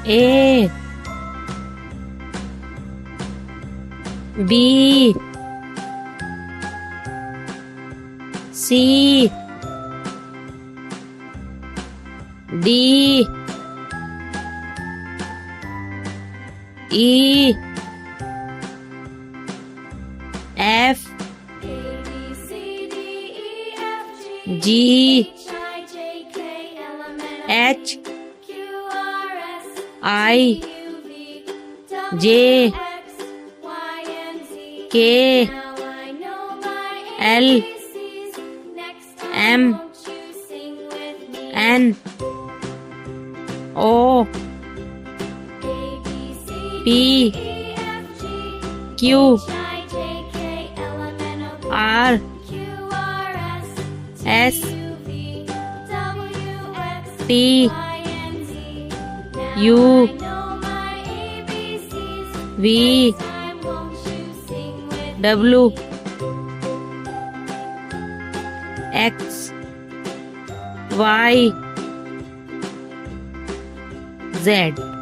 A B C D E F G H I J K L M N O P Q R S T U V W X Y Z.